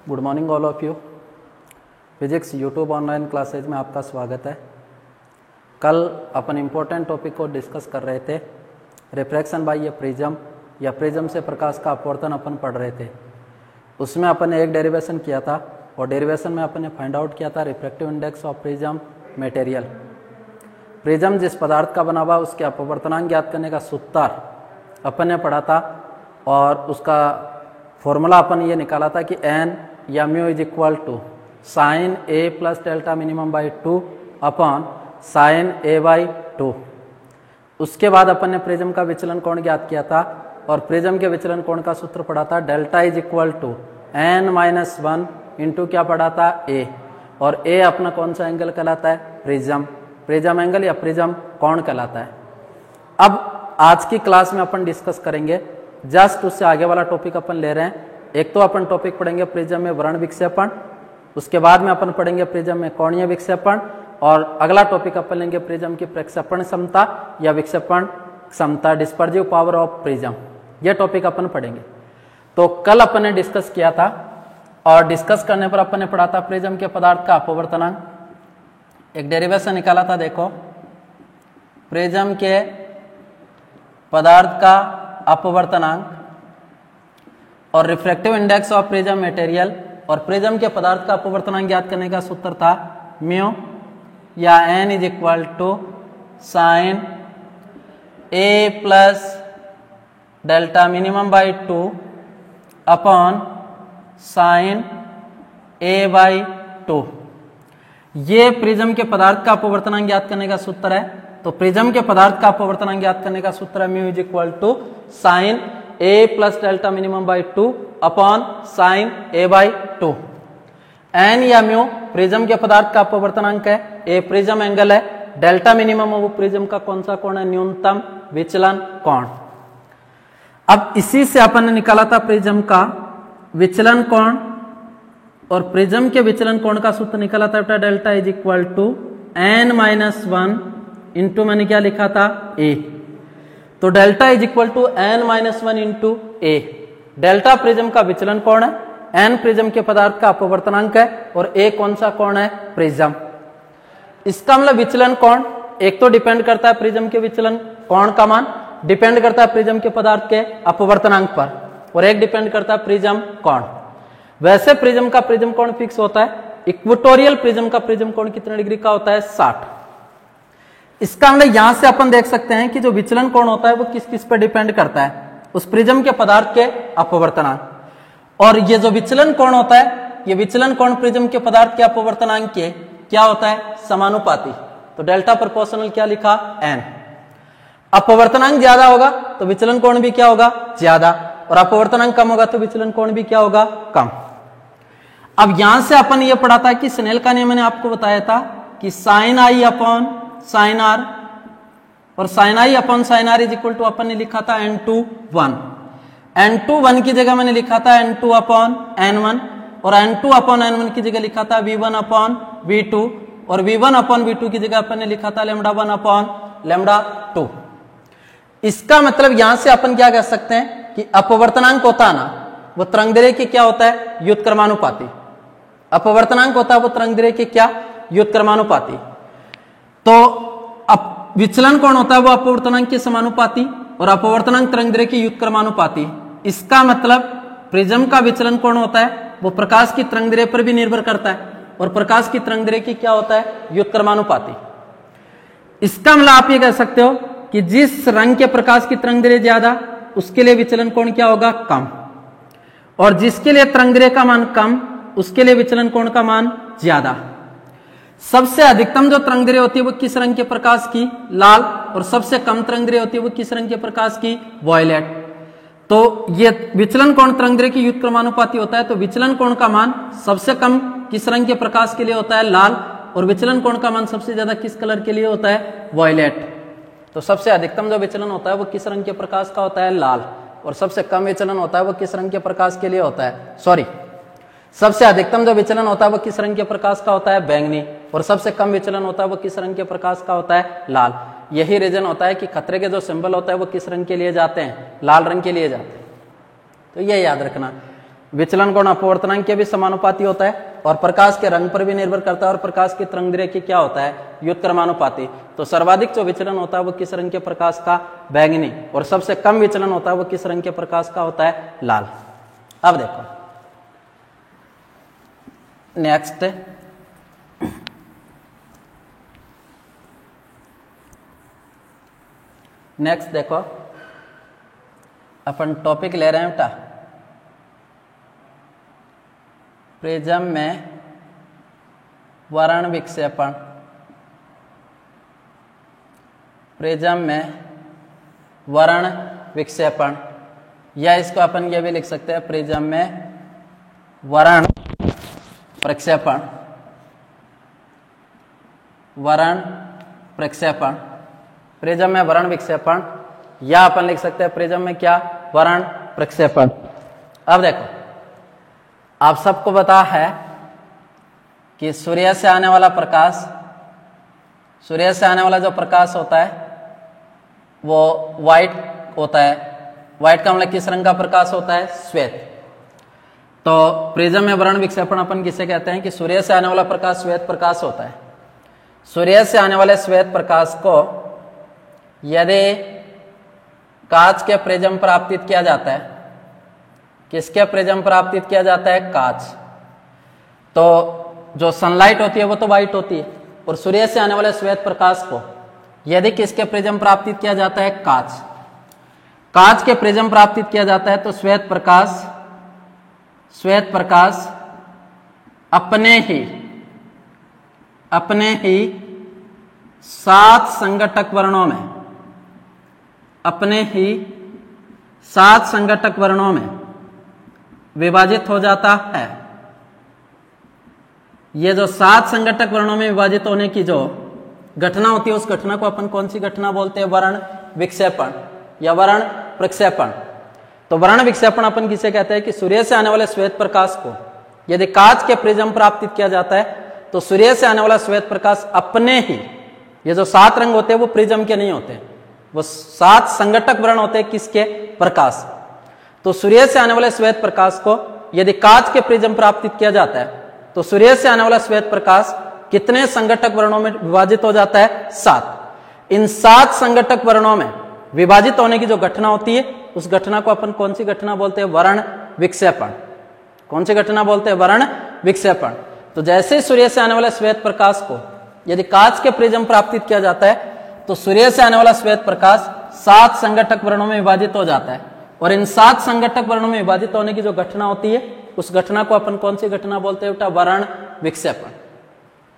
Good morning all of you. Physics YouTube online classes में आपका स्वागत है। कल अपन इम्पोर्टेंट टॉपिक को डिस्कस कर रहे थे, रिफ्रैक्शन बाय ए प्रिज्म या प्रिज्म से प्रकाश का अपवर्तन अपन पढ़ रहे थे। उसमें अपन ने एक डेरिवेशन किया था और डेरिवेशन में अपन ने फाइंड आउट किया था refractive index of prism material. Prism जिस पदार्थ का बना हुआ उसके अपवर्तनांक ज्ञात करने का सूत्र अपन ने पढ़ा था और उसका फॉर्मूला अपन ये निकाला था कि एन या mu is equal to sine A plus delta minimum by 2 upon sine A by 2। उसके बाद अपन ने प्रिज्म का विचलन कोण ज्ञात किया था और प्रिज्म के विचलन कोण का सूत्र पढ़ा था delta is equal to n minus 1 into क्या पढ़ा था ए, और ए अपना कौन सा एंगल कहलाता है? प्रिज्म एंगल या प्रिज्म कोण कहलाता है। अब आज की क्लास में अपन डिस्कस करेंगे, जस्ट उससे आगे वाला टॉपिक अपन ले रहे हैं। एक तो अपन टॉपिक पढ़ेंगे प्रिज्म में वर्ण विक्षेपण, उसके बाद में अपन पढ़ेंगे प्रिज्म में कोणीय विक्षेपण, और अगला टॉपिक अपन लेंगे प्रिज्म की प्रक्षेपण क्षमता या विक्षेपण क्षमता, डिस्पर्जिव पावर ऑफ प्रिज्म। ये टॉपिक अपन पढ़ेंगे। तो कल अपन ने डिस्कस किया था और डिस्कस करने पर अपन ने पढ़ा था प्रिज्म के पदार्थ का अपवर्तनांक। एक डेरिवेशन निकाला था, देखो प्रिज्म के पदार्थ का अपवर्तनांक और refractive index of prism material, और प्रिज्म के पदार्थ का अपवर्तनांक ज्ञात करने का सूत्र था म्यू या n is equal to sine A plus delta minimum by 2 upon sine A by 2। ये प्रिज्म के पदार्थ का अपवर्तनांक ज्ञात करने का सूत्र है। तो प्रिज्म के पदार्थ का अपवर्तनांक ज्ञात करने का सूत्र है mu is equal to sine A plus delta minimum by 2 upon sine A by 2। N या म्यू प्रिज्म के पदार्थ का अपवर्तनांक है, ए प्रिज्म एंगल है, डेल्टा मिनिमम वो प्रिज्म का कौन सा कोण है? न्यूनतम विचलन कोण। अब इसी से अपन ने निकाला था प्रिज्म का विचलन कोण, और प्रिज्म के विचलन कोण का सूत्र निकाला था बेटा delta is equal to n minus 1 into मैंने क्या लिखा था? ए। तो delta is equal to n minus 1 into A. Delta prism का विचलन कोण है, एन प्रिज्म के पदार्थ का अपवर्तनांक है, और ए कौन सा कोण है? प्रिज्म। इसका मतलब विचलन कोण एक तो डिपेंड करता है प्रिज्म के विचलन कोण का मान डिपेंड करता है प्रिज्म के पदार्थ के अपवर्तनांक पर, और एक डिपेंड करता है प्रिज्म कोण। वैसे प्रिज्म का प्रिज्म कोण फिक्स होता है। इक्वेटोरियल प्रिज्म का प्रिज्म कोण कितने डिग्री का होता है? 60। इसका मतलब यहां से अपन देख सकते हैं कि जो विचलन कोण होता है वो किस किस पर डिपेंड करता है? उस प्रिज्म के पदार्थ के अपवर्तनांक। और ये जो विचलन कोण होता है, ये विचलन कोण प्रिज्म के पदार्थ के अपवर्तनांक के क्या होता है? समानुपाती। तो डेल्टा प्रोपोर्शनल क्या लिखा? एन। अपवर्तनांक ज्यादा होगा तो विचलन कोण भी क्या होगा? ज्यादा, और अपवर्तनांक कम होगा तो विचलन कोण भी क्या होगा? कम। अब यहां से अपन ये पढ़ा था कि स्नेल का नियम मैंने आपको बताया था कि sine i upon sine r, और sine i upon sine r is equal to अपन ने लिखा था n2 1। n2 1 की जगह मैंने लिखा था n2 अपॉन n1, और n2 अपॉन n1 की जगह लिखा था v1 अपॉन v2, और v1 अपॉन v2 की जगह अपन ने लिखा था लैम्डा 1 अपॉन लैम्डा 2। इसका मतलब यहां से अपन क्या कह सकते हैं कि अपवर्तनांक होता है ना, वो तरंगदैर्घ्य के क्या होता है? व्युत्क्रमानुपाती। अपवर्तनांक होता है वो तरंगदैर्घ्य के क्या? व्युत्क्रमानुपाती। तो अब विचलन कोण होता है वो अपवर्तनांक के समानुपाती, और अपवर्तनांक तरंगदैर्घ्य के व्युत्क्रमानुपाती। इसका मतलब प्रिज्म का विचलन कोण होता है वो प्रकाश की तरंगदैर्घ्य पर भी निर्भर करता है, और प्रकाश की तरंगदैर्घ्य की क्या होता है? व्युत्क्रमानुपाती। इसका मतलब आप ये कह सकते हो कि जिस रंग के प्रकाश की तरंगदैर्घ्य ज्यादा उसके लिए विचलन कोण क्या होगा? कम, और जिसके लिए तरंगदैर्घ्य का मान कम उसके लिए विचलन कोण का मान ज्यादा। सबसे अधिकतम जो तरंगदैर्घ्य होती है वो किस रंग के प्रकाश की? लाल, और सबसे कम तरंगदैर्घ्य होती है वो किस रंग के प्रकाश की? वॉयलेट। तो ये विचलन कोण तरंगदैर्घ्य की व्युत्क्रमानुपाती होता है। तो विचलन कोण का मान सबसे कम किस रंग के प्रकाश के लिए होता है? लाल, और विचलन कोण का मान सबसे ज्यादा किस कलर के लिए होता है? वॉयलेट। तो सबसे अधिकतम जो विचलन होता है वो किस रंग के प्रकाश का होता है? लाल, और सबसे कम विचलन होता है वो किस रंग के प्रकाश के लिए होता है? सबसे अधिकतम जो विचलन होता है वो किस रंग के प्रकाश का होता है? बैंगनी, और सबसे कम विचलन होता है वो किस रंग के प्रकाश का होता है? लाल। यही रीजन होता है कि खतरे के जो सिंबल होता है वो किस रंग के लिए जाते हैं? लाल रंग के लिए जाते हैं। तो ये याद रखना। विचलन कोण अपवर्तनांक के भी समानुपाती होता है और प्रकाश के रंग पर भी निर्भर करता है और प्रकाश की तरंगदैर्घ्य क्या होता है, व्युत्क्रमानुपाती। तो सर्वाधिक जो विचलन होता है वो किस रंग के प्रकाश का, बैंगनी, और सबसे कम विचलन होता है वो किस रंग के प्रकाश का होता है, लाल। अब देखो नेक्स्ट, देखो अपन टॉपिक ले रहे हैं बेटा प्रिज्म में वर्ण विक्षेपण। प्रिज्म में वर्ण विक्षेपण, या इसको अपन ये भी लिख सकते हैं प्रिज्म में वर्ण प्रक्षेपण। वर्ण प्रक्षेपण, प्रिज्म में वर्ण विक्षेपण, या अपन लिख सकते हैं प्रिज्म में क्या, वर्ण प्रक्षेपण। अब देखो आप सबको पता है कि सूर्य से आने वाला प्रकाश, सूर्य से आने वाला जो प्रकाश होता है वो व्हाइट होता है। व्हाइट का मतलब किस रंग का प्रकाश होता है, श्वेत। तो प्रिज्म में वर्ण विक्षेपण अपन किसे कहते हैं कि सूर्य से आने वाला प्रकाश श्वेत प्रकाश होता है। सूर्य से आने वाले श्वेत प्रकाश को यदि कांच के प्रिज्म पर आपतित किया जाता है, किसके प्रिज्म पर आपतित किया जाता है, कांच, तो जो सनलाइट होती है वो तो व्हाइट होती है, और सूर्य से आने वाले श्वेत प्रकाश को यदि किसके प्रिज्म पर आपतित किया जाता है, कांच, कांच के प्रिज्म पर आपतित किया जाता है, तो श्वेत प्रकाश अपने ही 7 संघटक वर्णों में, अपने ही 7 संघटक वर्णों में विभाजित हो जाता है। ये जो 7 संघटक वर्णों में विभाजित होने की जो घटना होती है उस घटना को अपन कौन सी घटना बोलते हैं, वर्ण विक्षेपण या वर्ण प्रक्षेपण। तो वर्ण विक्षेपण अपन किसे कहते हैं कि सूर्य से आने वाले श्वेत प्रकाश को यदि कांच के प्रिज्म पर आपतित किया जाता है तो सूर्य से आने वाला श्वेत प्रकाश अपने ही, ये जो 7 रंग होते हैं वो प्रिज्म के नहीं होते, वो 7 संघटक वर्ण होते हैं किसके, प्रकाश। तो सूर्य से आने वाले श्वेत प्रकाश को यदि कांच के प्रिज्म पर आपतित किया जाता है तो सूर्य से आने वाला श्वेत प्रकाश कितने संघटक वर्णों में विभाजित हो जाता है, 7। इन 7 संघटक वर्णों में विभाजित होने की जो घटना होती है उस घटना को अपन कौन सी घटना बोलते हैं, वर्ण विक्षेपण। कौन सी घटना बोलते हैं, वर्ण विक्षेपण। तो जैसे सूर्य से आने वाले श्वेत प्रकाश को यदि कांच के प्रिज्म पर आपतित किया जाता है तो सूर्य से आने वाला श्वेत प्रकाश 7 संघटक वर्णों में विभाजित हो जाता है, और इन 7 संघटक वर्णों में विभाजित होने की जो घटना होती है उस घटना को अपन कौन सी घटना बोलते हैं बेटा, वर्ण विक्षेपण।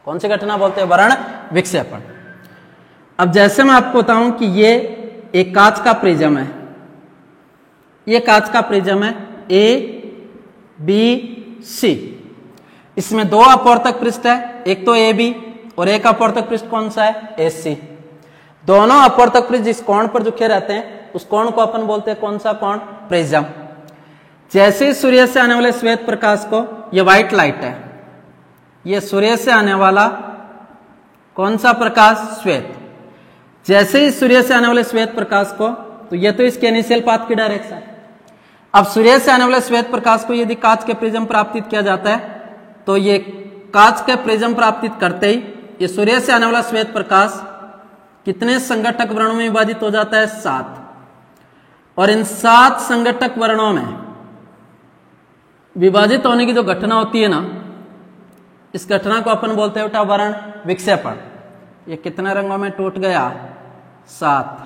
कौन सी घटना बोलते हैं, वर्ण विक्षेपण। अब जैसे मैं आपको बताऊं कि ये एक कांच का प्रिज्म है, ये कांच का प्रिज्म है ABC, इसमें 2 अपवर्तक पृष्ठ है, एक तो AB और एक अपवर्तक पृष्ठ कौन सा है, AC। दोनों अपवर्तक पृष्ठ जिस कोण पर झुके रहते हैं उस कोण को अपन बोलते हैं कौन सा कोण, प्रिज्म। जैसे सूर्य से आने वाले श्वेत प्रकाश को, ये व्हाइट लाइट है, ये सूर्य से आने वाला कौन सा प्रकाश, श्वेत। जैसे ही सूर्य से आने वाले श्वेत प्रकाश को, तो ये तो इसके इनिशियल पाथ की डायरेक्शन। अब सूर्य से आने वाले श्वेत प्रकाश को यदि कांच के प्रिज्म पर आपतित किया जाता है तो ये कांच के प्रिज्म पर आपतित करते ही ये सूर्य से आने वाला श्वेत प्रकाश कितने संघटक वर्णों में विभाजित हो जाता है, 7। और इन 7 संघटक वर्णों में विभाजित होने की जो घटना होती है ना, इस घटना को अपन बोलते हैं वर्ण विक्षेपण। ये कितने रंगों में टूट गया, 7।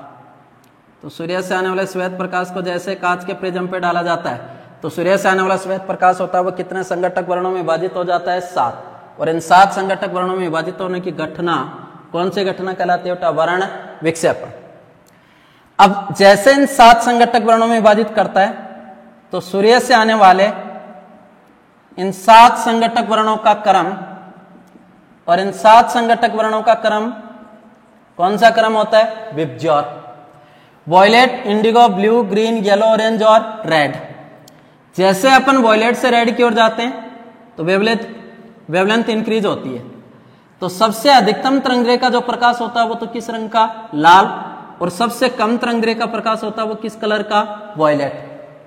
तो सूर्य से आने वाले श्वेत प्रकाश को जैसे कांच के प्रिज्म पे डाला जाता है तो सूर्य से आने वाला श्वेत प्रकाश होता है वो कितने संघटक वर्णों में विभाजित हो जाता है, 7। और इन 7 संघटक वर्णों में विभाजित होने की घटना कौन सी घटना कहलाती है, वर्ण विक्षेपण। अब जैसे इन 7 संघटक वर्णों में विभाजित करता है तो सूर्य से आने वाले इन 7 संघटक वर्णों का क्रम, और इन 7 संघटक वर्णों का क्रम कौन सा क्रम होता है, VIBGYOR. Violet, indigo, blue, green, yellow, orange और रेड। जैसे अपन वॉयलेट से रेड की ओर जाते हैं तो वेवलेंथ इंक्रीज होती है। तो सबसे अधिकतम तरंगदैर्घ्य का जो प्रकाश होता है वो तो किस रंग का, लाल, और सबसे कम तरंगदैर्घ्य का प्रकाश होता है वो किस कलर का, वॉयलेट।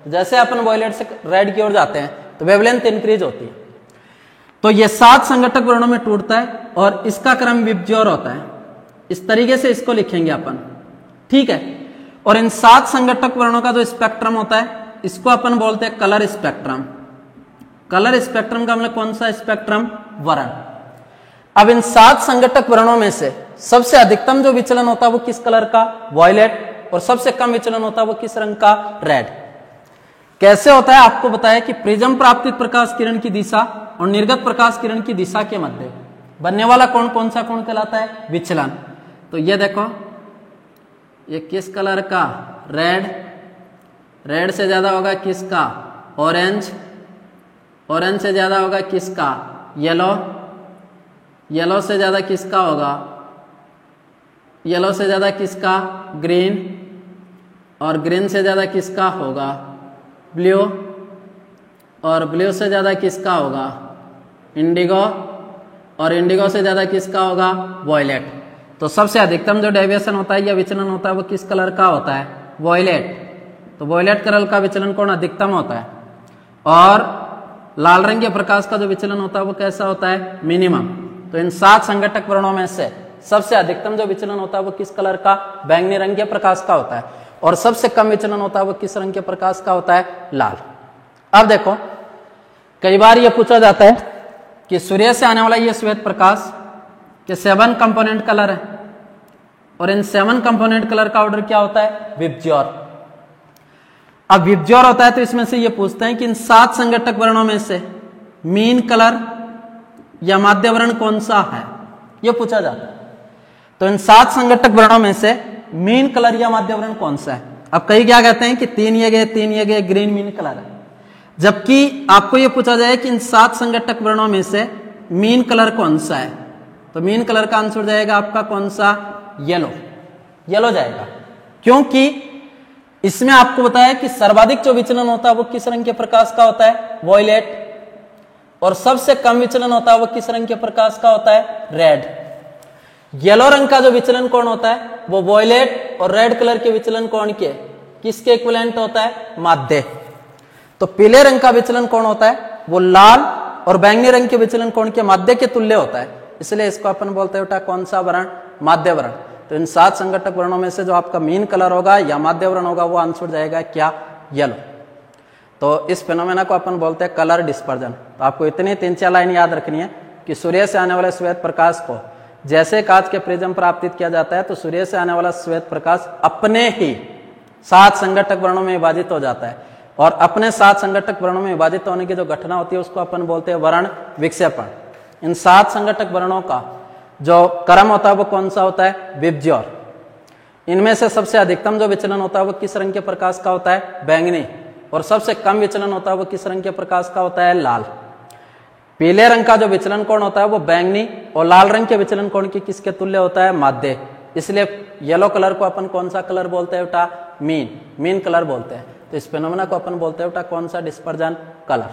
जैसे अपन वॉयलेट से रेड की ओर जाते हैं तो तो वेवलेंथ इंक्रीज होती है। तो ये 7 संघटक वर्णों में टूटता है और इसका क्रम विबज्योर होता है। इस तरीके से इसको लिखेंगे अपन, ठीक है। और इन 7 संघटक वर्णों का जो स्पेक्ट्रम होता है इसको अपन बोलते हैं कलर स्पेक्ट्रम। कलर स्पेक्ट्रम का मतलब कौन सा स्पेक्ट्रम? वर्ण। अब इन 7 संघटक वर्णों में से सबसे अधिकतम जो विचलन होता है वो किस कलर का? वॉयलेट। और सबसे कम विचलन होता है वो किस रंग का? रेड। कैसे होता है आपको बताया कि प्रिज्म पर आपतित प्रकाश किरण की दिशा और निर्गत प्रकाश किरण की दिशा के मध्य बनने वाला कोण कौन सा कोण कहलाता है? विचलन। तो ये देखो, ये किस कलर का? रेड। रेड से ज्यादा होगा किसका? ऑरेंज। ऑरेंज से ज्यादा होगा किसका? येलो। येलो से ज्यादा किसका होगा? येलो से ज्यादा किसका? ग्रीन। और ग्रीन से ज्यादा किसका होगा? ब्लू। और ब्लू से ज्यादा किसका होगा? इंडिगो। और इंडिगो से ज्यादा किसका होगा? वॉयलेट। तो सबसे अधिकतम जो डेविएशन होता है या विचलन होता है वो किस कलर का होता है? वॉयलेट। तो वॉयलेट कलर का विचलन कोण अधिकतम होता है। और लाल रंग के प्रकाश का जो विचलन होता है वो कैसा होता है? मिनिमम। तो इन 7 संघटक वर्णों में से सबसे अधिकतम जो विचलन होता है वो किस कलर का? बैंगनी रंग के प्रकाश का होता है। और सबसे कम विचलन होता है वो किस रंग के प्रकाश का होता है? लाल। अब देखो, कई बार ये पूछा जाता है कि सूर्य से आने वाला ये श्वेत प्रकाश के 7 कंपोनेंट कलर है और इन 7 कंपोनेंट कलर का ऑर्डर क्या होता है? विबज्योर। अब विबज्योर होता है तो इसमें से ये पूछते हैं कि इन 7 संघटक वर्णों में से मीन कलर या माध्य वर्ण कौन सा है? ये पूछा जाता है। तो इन 7 संघटक वर्णों में से मीन कलर या माध्य वर्ण कौन सा है? अब कई क्या कहते हैं कि 3 ये गए ग्रीन मीन कलर है। जबकि आपको ये पूछा जाए कि इन 7 संघटक वर्णों में से मीन कलर कौन सा है, तो मीन कलर का आंसर जाएगा आपका कौन सा? येलो। येलो जाएगा, क्योंकि इसमें आपको बताया कि सर्वाधिक जो विचलन होता है वो किस रंग के प्रकाश का होता है? वॉयलेट। और सबसे कम विचलन होता है वो किस रंग के प्रकाश का होता है? रेड। येलो रंग का जो विचलन कोण होता है वो वॉयलेट और रेड कलर के विचलन कोण के किसके इक्विवेलेंट होता है? माध्य। तो पीले रंग का विचलन कोण होता है वो लाल और बैंगनी रंग के विचलन कोण के माध्य के तुल्य होता है, इसलिए इसको अपन बोलते हैं बेटा कौन सा वर्ण? माध्य वर्ण। तो इन 7 संघटक वर्णों में से जो आपका मीन कलर होगा या माध्य वर्ण होगा वो आंसर जाएगा क्या? येलो। तो इस फिनोमेना को अपन बोलते हैं कलर डिस्पर्जन। तो आपको इतनी 3-4 लाइन याद रखनी है कि सूर्य से आने वाले श्वेत प्रकाश को जैसे कांच के प्रिज्म पर आपतित किया जाता है तो सूर्य से आने वाला श्वेत प्रकाश अपने ही 7 संघटक वर्णों में विभाजित हो जाता है। और अपने 7 संघटक वर्णों में विभाजित होने की जो घटना होती है उसको अपन बोलते हैं वर्ण विक्षेपण। इन 7 संघटक वर्णों का जो क्रम होता है वो कौन सा होता है? विबज्योर। इनमें से सबसे अधिकतम जो विचलन होता है वो किस रंग के प्रकाश का होता है? बैंगनी। और सबसे कम विचलन होता है वो किस रंग के प्रकाश का होता है? लाल। पीले रंग का जो विचलन कोण होता है वो बैंगनी और लाल रंग के विचलन कोण की किसके तुल्य होता है? माध्य। इसलिए येलो कलर को अपन कौन सा कलर बोलते हैं बेटा? मीन कलर बोलते हैं। तो इस फिनोमेना को अपन बोलते हैं बेटा कौन सा? Dispersion colour.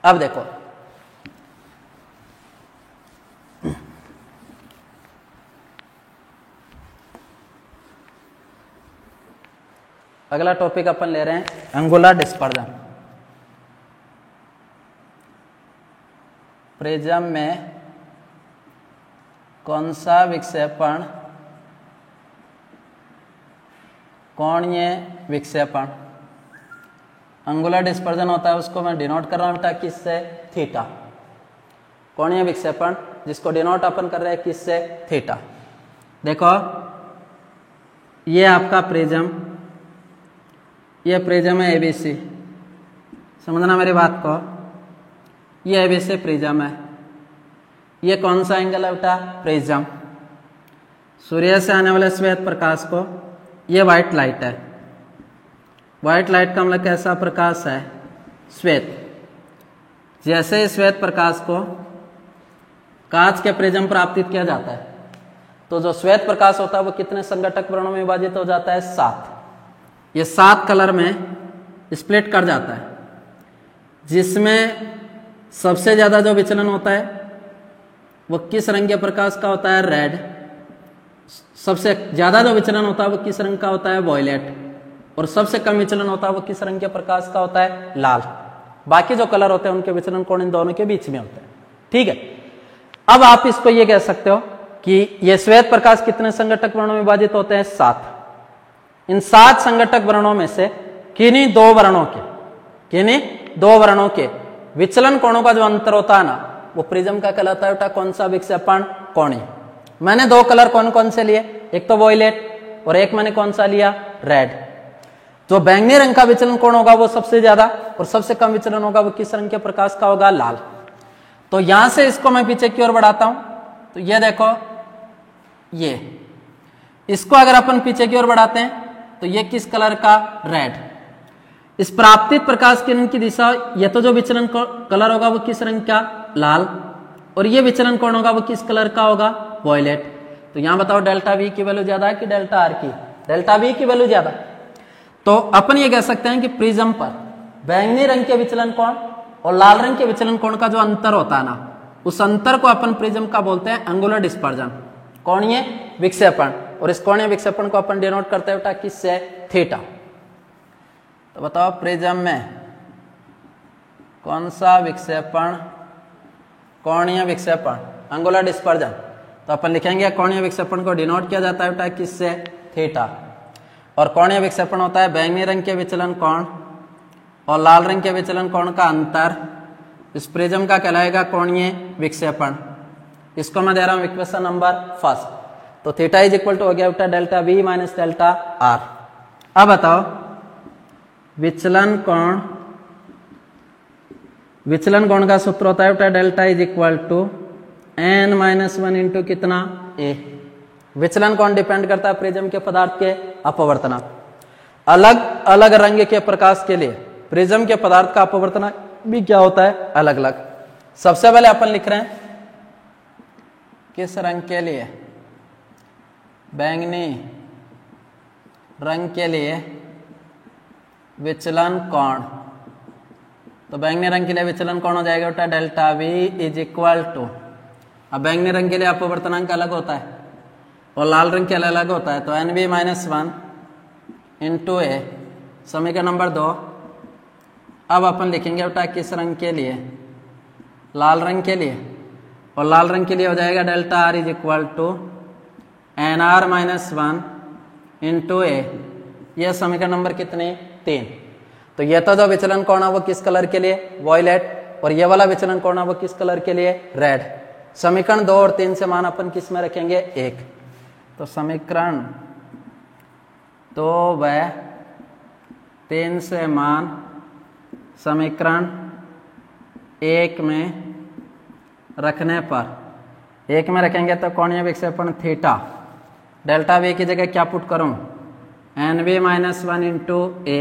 अब देखो, अगला टॉपिक अपन ले रहे हैं एंगुलर डिस्पर्जन। प्रिज्म में कौन सा विक्षेपण कोणीय विक्षेपण एंगुलर डिस्पर्जन होता है, उसको मैं डिनोट कर रहा हूं बेटा किससे? थीटा। कोणीय विक्षेपण जिसको डिनोट अपन कर रहे हैं किससे? थीटा। देखो, ये आपका प्रिज्म, ये प्रिज्म है एबीसी, समझना मेरी बात को। ये एबीसी प्रिज्म है। ये कौन सा एंगल है बेटा? प्रिज्म। सूर्य से आने वाले श्वेत प्रकाश को, ये व्हाइट लाइट है। व्हाइट लाइट का मतलब कैसा प्रकाश है? श्वेत। जैसे ही श्वेत प्रकाश को कांच के प्रिज्म पर आपतित किया जाता है तो जो श्वेत प्रकाश होता है वो कितने संघटक वर्णों में विभाजित हो जाता है? 7। ये 7 कलर में स्प्लिट कर जाता है, जिसमें सबसे ज्यादा जो विचलन होता है वो किस रंग के प्रकाश का होता है? रेड। सबसे ज्यादा जो विचलन होता है वो किस रंग का होता है? वॉयलेट। और सबसे कम विचलन होता है वो किस रंग के प्रकाश का होता है? लाल। बाकी जो कलर होते हैं उनके विचलन कोण इन दोनों के बीच में होते हैं। ठीक है, अब आप इसको ये कह सकते हो कि ये श्वेत प्रकाश कितने संघटक वर्णों में विभाजित होते हैं? 7। इन 7 संघटक वर्णों में से किन्हीं दो वर्णों के विचलन कोणों का जो अंतर होता है ना, वो प्रिज्म का कहलाता है बेटा कौन सा? विक्षेपण कोणीय। मैंने 2 कलर कौन कौन से लिए? एक तो वॉयलेट और एक मैंने कौन सा लिया? रेड। जो बैंगनी रंग का विचलन कोण होगा वो सबसे ज्यादा और सबसे कम विचलन होगा वो किस रंग के प्रकाश का होगा? लाल। तो यहां से इसको मैं पीछे की ओर बढ़ाता हूं, तो ये देखो, ये इसको अगर अपन पीछे की ओर बढ़ाते हैं तो ये किस कलर का? रेड। इस प्राप्तित प्रकाश किरण की दिशा, ये तो जो विचलन कलर होगा वो किस रंग का? लाल। और ये विचलन कोण होगा वो किस कलर का होगा? वॉयलेट। तो यहां बताओ डेल्टा वी की वैल्यू ज्यादा है कि डेल्टा आर की? डेल्टा वी की वैल्यू ज्यादा। तो अपन ये कह सकते हैं कि प्रिज्म पर बैंगनी रंग के विचलन कोण और लाल रंग के विचलन कोण का जो अंतर होता है ना, उस अंतर को अपन प्रिज्म का बोलते हैं एंगुलर डिस्पर्जन, कोणीय विक्षेपण। और इस कोणीय विक्षेपण को अपन डिनोट करते हैं बेटा किससे? थीटा। तो बताओ प्रिज्म में कौन सा विक्षेपण? कोणीय विक्षेपण, एंगुलर डिस्पर्जन। तो अपन लिखेंगे कोणीय विक्षेपण को डिनोट किया जाता है बेटा किससे? थीटा। और कोणीय विक्षेपण होता है बैंगनी रंग के विचलन कोण और लाल रंग के विचलन कोण का अंतर। इस प्रिज्म का कहलाएगा कोणीय विक्षेपण। इसको मैं दे रहा हूं इक्वेशन नंबर 1। तो थीटा इज इक्वल टू हो गया बेटा delta V minus delta R. अब बताओ विचलन कोण का सूत्र होता है बेटा delta is equal to n minus 1 into कितना? a। विचलन कोण डिपेंड करता है प्रिज्म के पदार्थ के अपवर्तनांक। अलग अलग रंग के प्रकाश के लिए प्रिज्म के पदार्थ का अपवर्तनांक भी क्या होता है? अलग अलग। सबसे पहले अपन लिख रहे हैं किस रंग के लिए? बैंगनी रंग के लिए विचलन कोण। तो बैंगनी रंग के लिए विचलन कोण हो जाएगा बेटा delta V is equal to, अब बैंगनी रंग के लिए अपवर्तनांक अलग होता है और लाल रंग के लिए अलग होता है, तो एन बी माइनस 1 इंटू ए, समीकरण नंबर 2। अब अपन लिखेंगे बेटा किस रंग के लिए? लाल रंग के लिए। और लाल रंग के लिए हो जाएगा delta r is equal to n are minus 1 into A. यह समीकरण नंबर कितने? 3। तो यह तो जो विचलन कोण है वो किस कलर के लिए? वॉयलेट। और ये वाला विचलन कोण है वो किस कलर के लिए? रेड। समीकरण 2 और 3 से मान अपन किस में रखेंगे? 1। तो समीकरण 2 व 3 से मान समीकरण 1 में रखने पर, 1 में रखेंगे तो कोणीय विक्षेपण थीटा डेल्टा वी की जगह क्या पुट करूं? N B minus 1 into A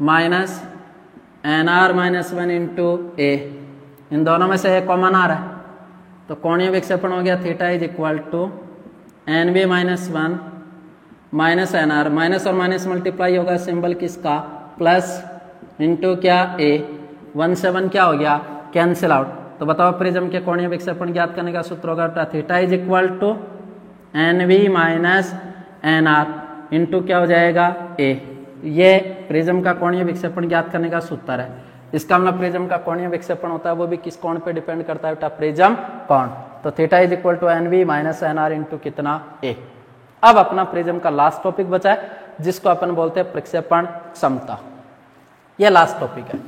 minus n are minus 1 into A. इन दोनों में से एक कॉमन आ रहा है, तो कोणीय विक्षेपण हो गया theta is equal to n B minus 1 minus n are. Minus और माइनस मल्टीप्लाई होगा, सिंबल किसका? प्लस इंटू क्या? ए। 1 से 1 क्या हो गया? Cancel out. तो बताओ प्रिज्म के कोणीय विक्षेपण ज्ञात करने का सूत्र होगा theta is equal to n B minus n are into क्या हो जाएगा? ए। ये प्रिज्म का कोणीय विक्षेपण ज्ञात करने का सूत्र है। इसका मतलब प्रिज्म का कोणीय विक्षेपण होता है वो भी किस कोण पे डिपेंड करता है बेटा? प्रिज्म कोण। तो theta is equal to n B minus n are into कितना? ए। अब अपना प्रिज्म का लास्ट टॉपिक बचा है जिसको अपन बोलते हैं प्रक्षेपण क्षमता। यह लास्ट टॉपिक है।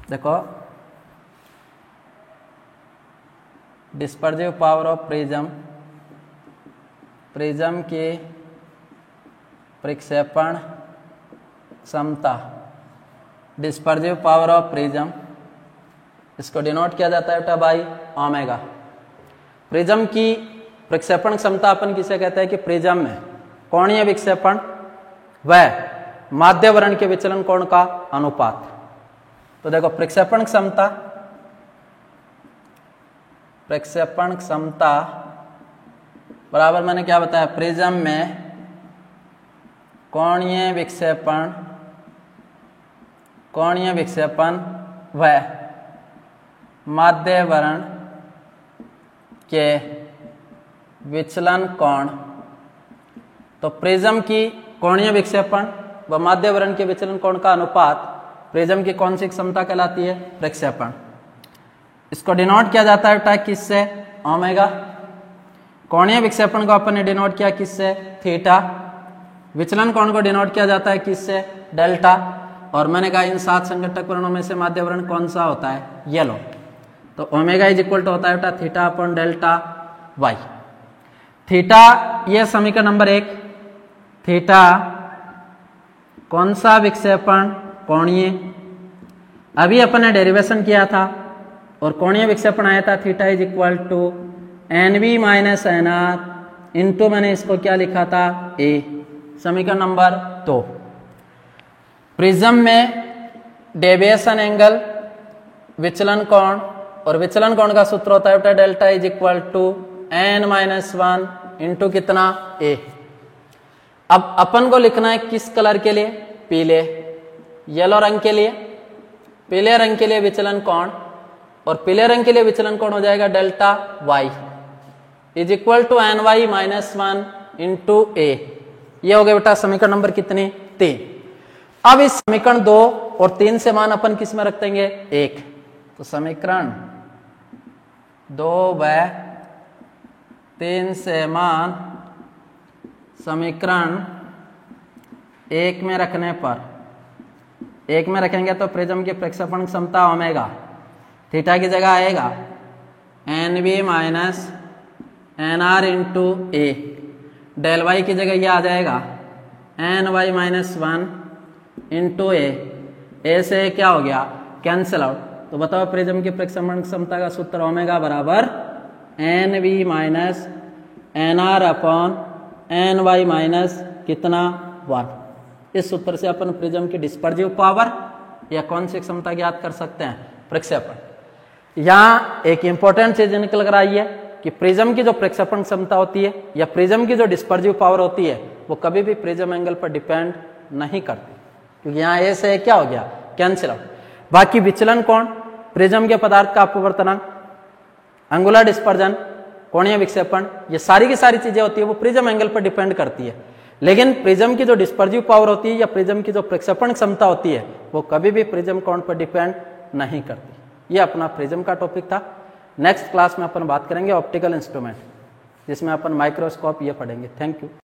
देखो डिस्पर्सिव पावर ऑफ प्रिज्म की प्रक्षेपण क्षमता, डिस्पर्सिव पावर ऑफ प्रिज्म, इसको डिनोट किया जाता है बेटा बाई ओमेगा। प्रिज्म की प्रक्षेपण क्षमता अपन किसे कहते हैं कि प्रिज्म में कोणीय विक्षेपण व माध्य वर्ण के विचलन कोण का अनुपात। तो देखो प्रक्षेपण क्षमता बराबर मैंने क्या बताया? प्रिज्म में कोणीय विक्षेपण व माध्य वर्ण के विचलन कोण। तो प्रिज्म की कोणीय विक्षेपण व माध्यवर्ण के विचलन कोण का अनुपात प्रिज्म की कौन सी क्षमता कहलाती है? प्रक्षेपण। इसको डिनोट किया जाता है किससे? ओमेगा। कोणीय विक्षेपण को अपन ने डिनोट किया किससे? थीटा। विचलन कोण को डिनोट किया जाता है किससे? डेल्टा। और मैंने कहा इन 7 संघटक वर्णों में से माध्यवर्ण कौन सा होता है? येलो। तो ओमेगा इज इक्वल टू होता है theta upon delta Y. Theta ये समीकरण नंबर 1। थीटा कौन सा विक्षेपण? कोणीय। अभी अपन ने डेरिवेशन किया था और कोणीय विक्षेपण आया था theta is equal to n V minus n R into मैंने इसको क्या लिखा था? ए। समीकरण नंबर 2। प्रिज्म में डेविएशन एंगल, विचलन कोण और विचलन कोण का सूत्र होता है delta is equal to n minus 1 into कितना? ए। अब अपन को लिखना है किस कलर के लिए? पीले। येलो रंग के लिए, पीले रंग के लिए विचलन कोण और पीले रंग के लिए विचलन कोण हो जाएगा delta y is equal to n Y minus 1 into A. ये हो गया बेटा समीकरण नंबर कितनी? 3। अब इस समीकरण 2 और 3 से मान अपन किस में रख देंगे? 1। तो समीकरण 2 व 3 से मान समीकरण 1 में रखने पर 1 में रखेंगे तो प्रिज्म की प्रक्षेपण क्षमता ओमेगा थीटा की जगह आएगा n B minus n are into A. Del y की जगह ये आ जाएगा n Y minus 1 into A. A से क्या हो गया? Cancel out. तो बताओ प्रिज्म की प्रक्षेपण क्षमता का सूत्र ओमेगा बराबर n B minus n R upon n Y minus कितना? 1। इस सूत्र से अपन प्रिज्म की डिस्पर्जिव पावर या कौन सी क्षमता ज्ञात कर सकते हैं? प्रक्षेपण। यहाँ एक इंपॉर्टेंट चीज निकल कर आई है कि प्रिज्म की जो प्रक्षेपण क्षमता होती है या प्रिज्म की जो डिस्पर्जिव पावर होती है वो कभी भी प्रिज्म एंगल पर डिपेंड नहीं करती, क्योंकि यहाँ ए से क्या हो गया? Cancel out. बाकी विचलन कोण, प्रिज्म के पदार्थ का अपवर्तनांक, एंगुलर डिस्पर्जन, कोणीय विक्षेपण, ये सारी की सारी चीजें होती है वो प्रिज्म एंगल पर डिपेंड करती है। लेकिन प्रिज्म की जो डिस्पर्जिव पावर होती है या प्रिज्म की जो प्रक्षेपण क्षमता होती है वो कभी भी प्रिज्म कोण पर डिपेंड नहीं करती। ये अपना प्रिज्म का टॉपिक था। नेक्स्ट क्लास में अपन बात करेंगे ऑप्टिकल इंस्ट्रूमेंट, जिसमें अपन माइक्रोस्कोप ये पढ़ेंगे। Thank you.